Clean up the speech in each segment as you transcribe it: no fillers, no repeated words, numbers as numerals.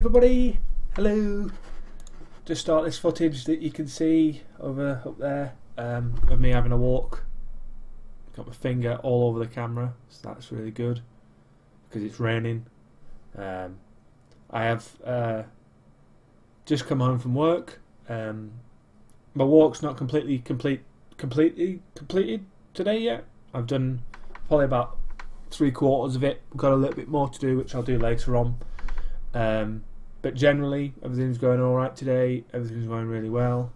Everybody, hello. Just start this footage that you can see over up there of me having a walk. Got my finger all over the camera, so that's really good because it's raining. I have just come home from work. My walk's not completely completed today yet. I've done probably about 3/4 of it. Got a little bit more to do, which I'll do later on. But generally, everything's going alright today. Everything's going really well.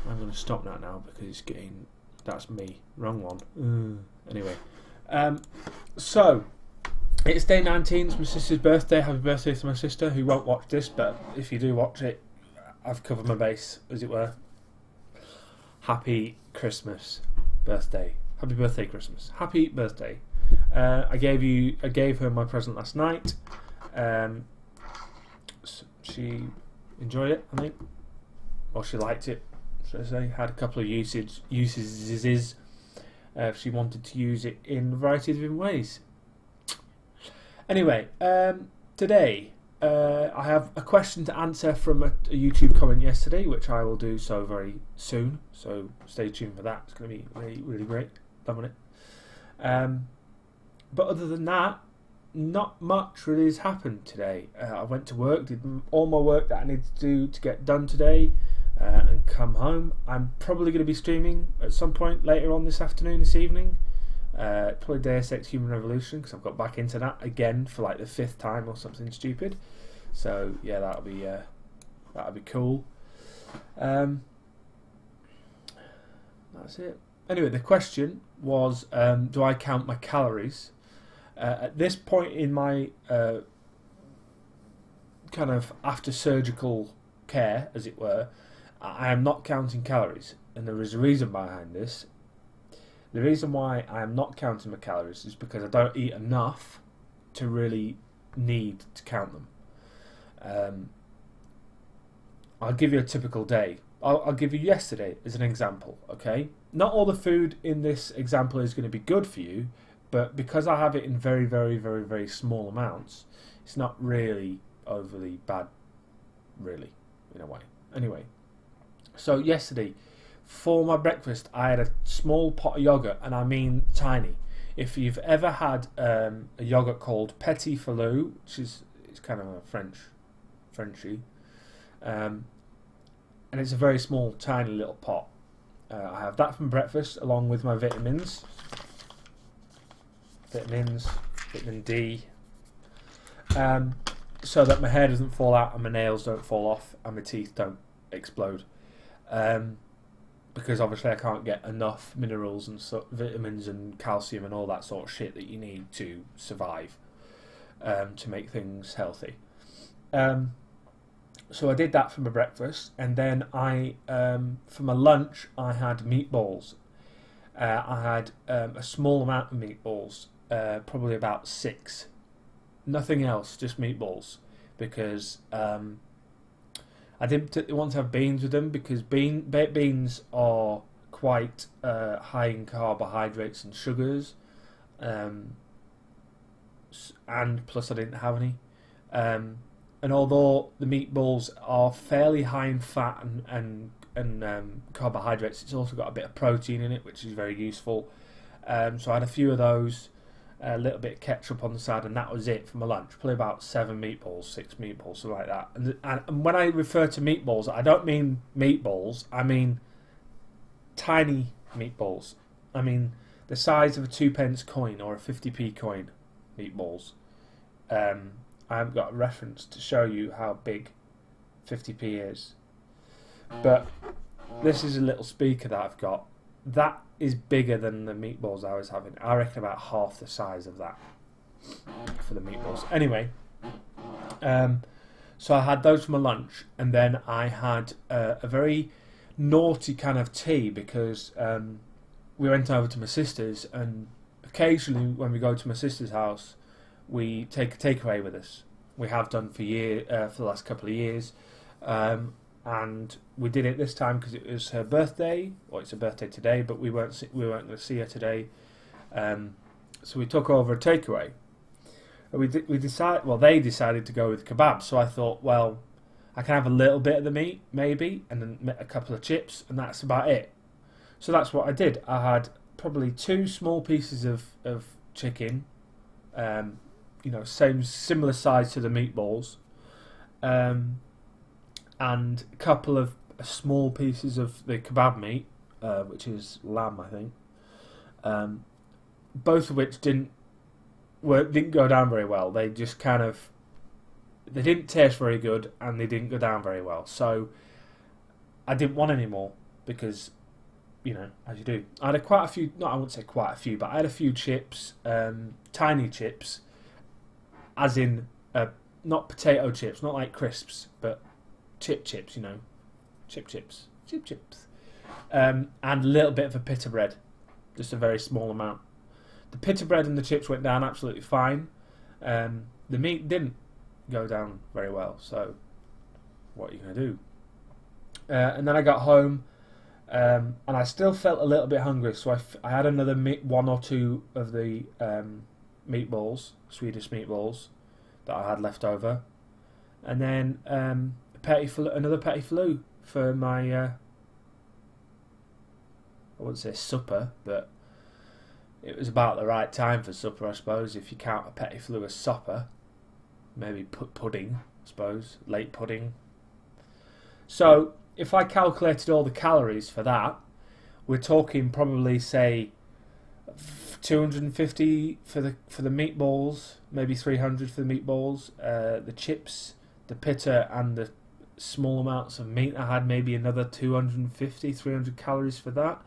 I'm going to stop that now because it's getting... That's me. Wrong one. Anyway. So, it's day 19. It's my sister's birthday. Happy birthday to my sister, who won't watch this, but if you do watch it, I've covered my base, as it were. Happy Christmas. Birthday. Happy birthday, Christmas. Happy birthday. I gave her my present last night. She enjoyed it, I think, or she liked it, should I say. Had a couple of uses. She wanted to use it in a variety of different ways. Anyway, today I have a question to answer from a YouTube comment yesterday, which I will do so very soon. So stay tuned for that. It's going to be really, really great. Loving it. But other than that, not much really has happened today. I went to work, did all my work that I need to do to get done today, and come home. I'm probably going to be streaming at some point later on this afternoon, this evening. Probably Deus Ex Human Revolution, because I've got back into that again for like the 5th time or something stupid. So yeah, that'll be cool. That's it. Anyway, the question was, do I count my calories? At this point in my kind of after surgical care, as it were, I am not counting calories, and there is a reason behind this. The reason why I am not counting my calories is because I don't eat enough to really need to count them. I'll give you a typical day. I'll give you yesterday as an example, okay? Not all the food in this example is going to be good for you, but because I have it in very, very, very, very small amounts, it's not really overly bad, really, in a way. Anyway, so yesterday, for my breakfast, I had a small pot of yogurt, and I mean tiny. If you've ever had a yogurt called Petit Filou, which is it's kind of a Frenchy, and it's a very small, tiny little pot. I have that from breakfast, along with my vitamins. Vitamin D, so that my hair doesn't fall out and my nails don't fall off and my teeth don't explode, because obviously I can't get enough minerals and vitamins and calcium and all that sort of shit that you need to survive, to make things healthy. So I did that for my breakfast, and then for my lunch I had meatballs. I had a small amount of meatballs. Probably about 6. Nothing else, just meatballs, because I didn't want to have beans with them, because baked beans are quite high in carbohydrates and sugars, and plus I didn't have any. And although the meatballs are fairly high in fat and carbohydrates, it's also got a bit of protein in it, which is very useful. So I had a few of those. A little bit of ketchup on the side, and that was it for my lunch. Probably about 7 meatballs, 6 meatballs, something like that. And when I refer to meatballs, I don't mean meatballs. I mean tiny meatballs. I mean the size of a 2p coin or a 50p coin meatballs. I haven't got a reference to show you how big 50p is, but this is a little speaker that I've got. That is bigger than the meatballs I was having. I reckon about half the size of that for the meatballs. Anyway, so I had those for my lunch, and then I had a very naughty kind of tea, because we went over to my sister's, and occasionally when we go to my sister's house, we take a takeaway with us. We have done for the last couple of years. And we did it this time because it was her birthday. Well, it's her birthday today, but we weren't going to see her today. So we took over a takeaway. we decided. Well, they decided to go with kebab. So I thought, well, I can have a little bit of the meat, maybe, and then a couple of chips, and that's about it. So that's what I did. I had probably 2 small pieces of chicken, similar size to the meatballs, and a couple of small pieces of the kebab meat, which is lamb, I think. Both of which didn't go down very well. They just they didn't taste very good, and they didn't go down very well. So I didn't want any more because, as you do. I had quite a few. I wouldn't say quite a few, but I had a few chips, tiny chips, as in not potato chips, not like crisps, but chips. Chip chips, and a little bit of a pita bread, just a very small amount. The pita bread and the chips went down absolutely fine. The meat didn't go down very well, so what are you going to do? And then I got home, and I still felt a little bit hungry, so I had another 1 or 2 of the meatballs, Swedish meatballs, that I had left over, and then another petit filou for my, I wouldn't say supper, but it was about the right time for supper, I suppose, if you count a petit filou as supper. Maybe pudding, I suppose, late pudding. So if I calculated all the calories for that, we're talking probably, say, 250 for the meatballs, maybe 300 for the meatballs. The chips, the pita, and the small amounts of meat I had, maybe another 250, 300 calories for that.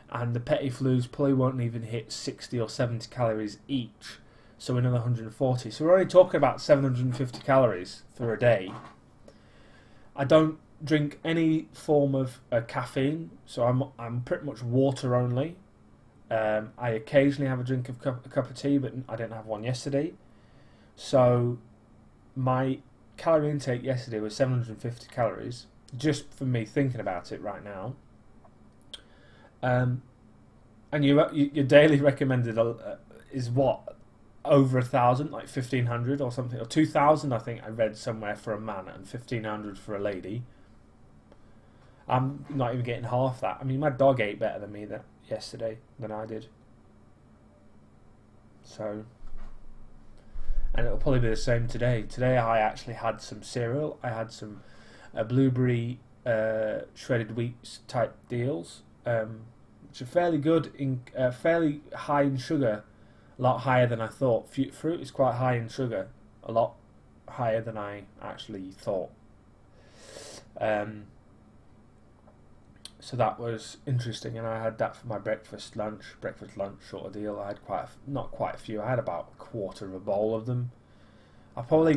And the petit filous probably won't even hit 60 or 70 calories each, so another 140. So we're only talking about 750 calories for a day. I don't drink any form of caffeine, so I'm pretty much water only. I occasionally have a drink of a cup of tea, but I didn't have one yesterday. So my calorie intake yesterday was 750 calories, just for me thinking about it right now. And your daily recommended is what, over 1,000, like 1,500 or something, or 2,000 I think I read somewhere for a man, and 1,500 for a lady. I'm not even getting half that. I mean, my dog ate better than me yesterday than I did. So, and it'll probably be the same today. Today I actually had some cereal. I had some blueberry shredded wheat type deals, which are fairly good, fairly high in sugar, a lot higher than I thought. Fruit is quite high in sugar, a lot higher than I actually thought. So that was interesting, and I had that for my breakfast lunch sort of deal. I had not quite a few. I had about a quarter of a bowl of them. I probably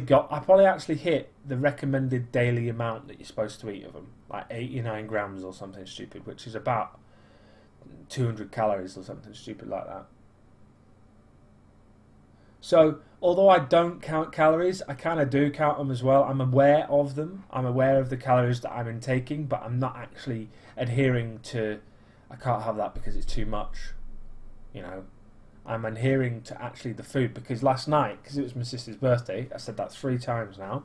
actually hit the recommended daily amount that you're supposed to eat of them, like 89 grams or something stupid, which is about 200 calories or something stupid like that. So, although I don't count calories, I kind of do count them as well. I'm aware of them. I'm aware of the calories that I'm intaking, but I'm not actually adhering to, I can't have that because it's too much. I'm adhering to actually the food, because last night, because it was my sister's birthday, I said that 3 times now,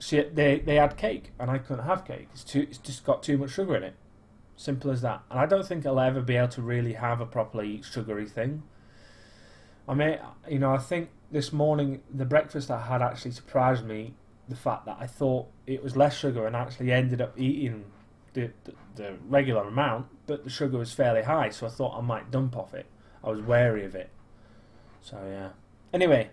they had cake, and I couldn't have cake. It's just got too much sugar in it. Simple as that. And I don't think I'll ever be able to really have a properly sugary thing. I mean, I think this morning the breakfast I had actually surprised me. The fact that I thought it was less sugar and actually ended up eating the regular amount, but the sugar was fairly high, so I thought I might dump off it. I was wary of it. So yeah. Anyway,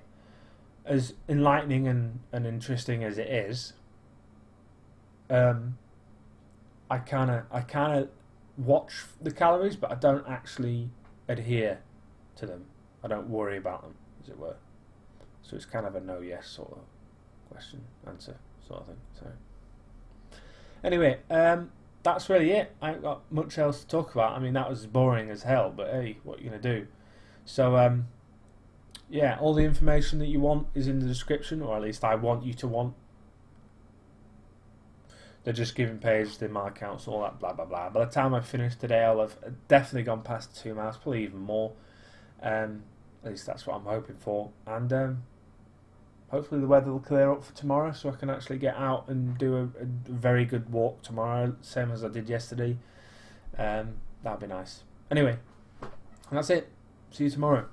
as enlightening and interesting as it is, I kind of watch the calories, but I don't actually adhere to them. I don't worry about them, as it were. So it's kind of a no-yes sort of question, answer sort of thing. So anyway, that's really it. I ain't got much else to talk about. I mean, that was boring as hell, but hey, what are you going to do? So, yeah, all the information that you want is in the description, or at least I want you to want. The Just Giving page, the my accounts, all that blah blah blah. By the time I finish today, I'll have definitely gone past the 2 miles, probably even more. At least that's what I'm hoping for. And hopefully the weather will clear up for tomorrow, so I can actually get out and do a very good walk tomorrow, same as I did yesterday. That'd be nice. Anyway, and that's it. See you tomorrow.